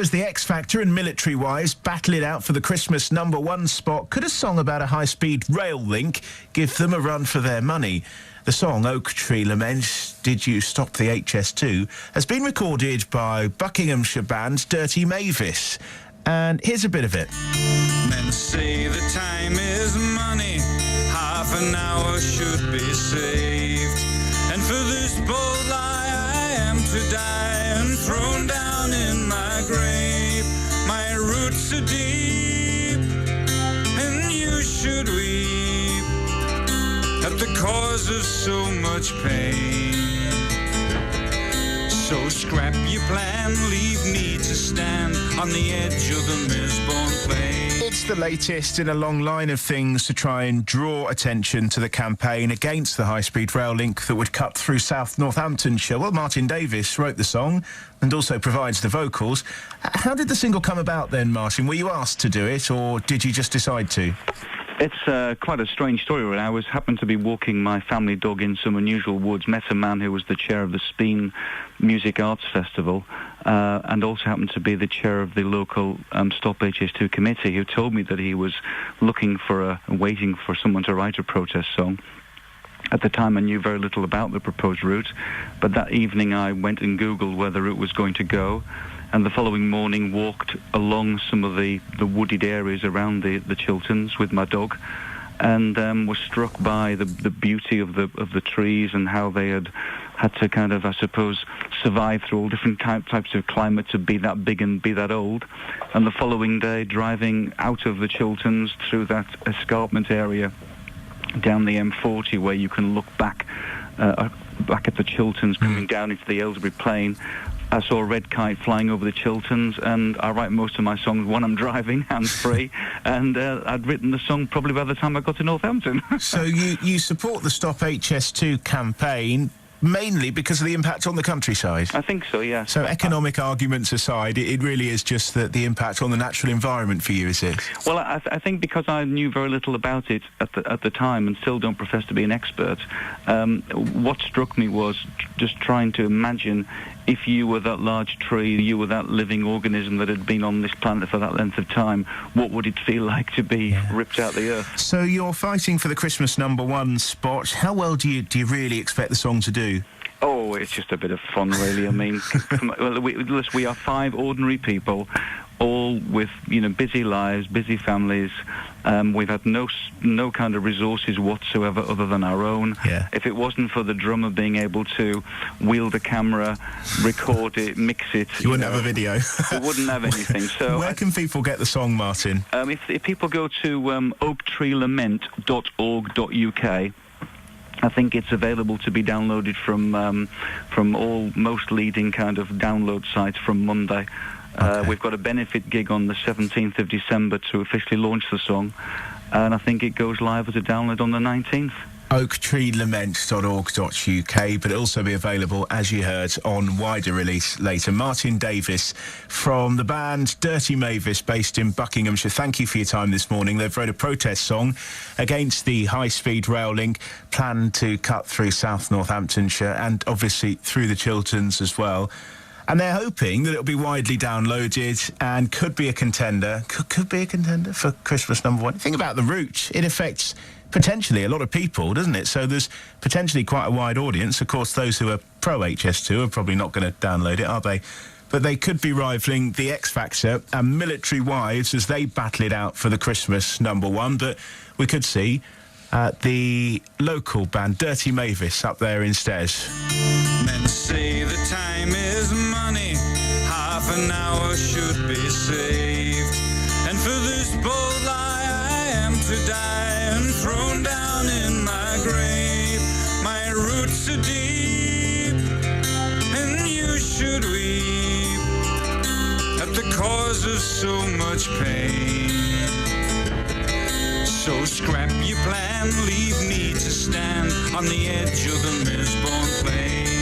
was the X Factor and Military Wives battle it out for the Christmas #1 spot. Could a song about a high-speed rail link give them a run for their money? The song Oak Tree Lament, Did You Stop the HS2, has been recorded by Buckinghamshire band Dirty Mavis. And here's a bit of it. Men say the time is money, half an hour should be saved. And for this bold lie I am to die and thrown down in my grave. My roots are deep, and you should weep at the cause of so much pain. So scrap your plan, leave me to stand on the edge of the Misborn plain. It's the latest in a long line of things to try and draw attention to the campaign against the high-speed rail link that would cut through South Northamptonshire. Well, Martin Davis wrote the song and also provides the vocals. How did the single come about then, Martin? Were you asked to do it, or did you just decide to? It's quite a strange story, really. I happened to be walking my family dog in some unusual woods, met a man who was the chair of the Speen Music Arts Festival, and also happened to be the chair of the local Stop HS2 committee, who told me that he was waiting for someone to write a protest song. At the time, I knew very little about the proposed route, but that evening I went and Googled whether it was going to go, and the following morning walked along some of the wooded areas around the Chilterns with my dog, and was struck by the beauty of the trees and how they had to kind of, I suppose, survive through all different types of climate to be that big and be that old. And the following day, driving out of the Chilterns through that escarpment area down the M40, where you can look back at the Chilterns coming down into the Aylesbury Plain, I saw a red kite flying over the Chilterns, and I write most of my songs when I'm driving, hands-free, and I'd written the song probably by the time I got to Northampton. So you support the Stop HS2 campaign mainly because of the impact on the countryside? I think so, yeah. So economic arguments aside, it really is just the impact on the natural environment for you, is it? Well, I think because I knew very little about it at the time and still don't profess to be an expert, what struck me was just trying to imagine if you were that large tree, you were that living organism that had been on this planet for that length of time, what would it feel like to be ripped out the earth? So you're fighting for the Christmas #1 spot. How well do you really expect the song to do? Oh, it's just a bit of fun, really. I mean, we are 5 ordinary people, all with busy lives, busy families. We've had no kind of resources whatsoever other than our own. Yeah. If it wasn't for the drummer being able to wield a camera, record it, mix it, you wouldn't have a video. We wouldn't have anything. So where can people get the song, Martin? If people go to oaktreelament.org.uk. I think it's available to be downloaded from most leading kind of download sites from Monday. Okay. We've got a benefit gig on the 17th of December to officially launch the song, and I think it goes live as a download on the 19th. oaktreelament.org.uk, but it'll also be available, as you heard, on wider release later. Martin Davis from the band Dirty Mavis, based in Buckinghamshire, thank you for your time this morning. They've wrote a protest song against the high-speed rail link planned to cut through South Northamptonshire and obviously through the Chilterns as well. And they're hoping that it'll be widely downloaded and could be a contender, could be a contender for Christmas #1. Think about the route. It affects potentially a lot of people, doesn't it? So there's potentially quite a wide audience. Of course, those who are pro-HS2 are probably not going to download it, are they? But they could be rivaling the X Factor and Military Wives as they battle it out for the Christmas #1. But we could see the local band Dirty Mavis up there instead. Men say the time is money, half an hour should be saved. And for this bold lie I am to die and thrown down in my grave. My roots are deep, and you should weep at the cause of so much pain. So scrap your plan, leave me to stand on the edge of the Misborn plain.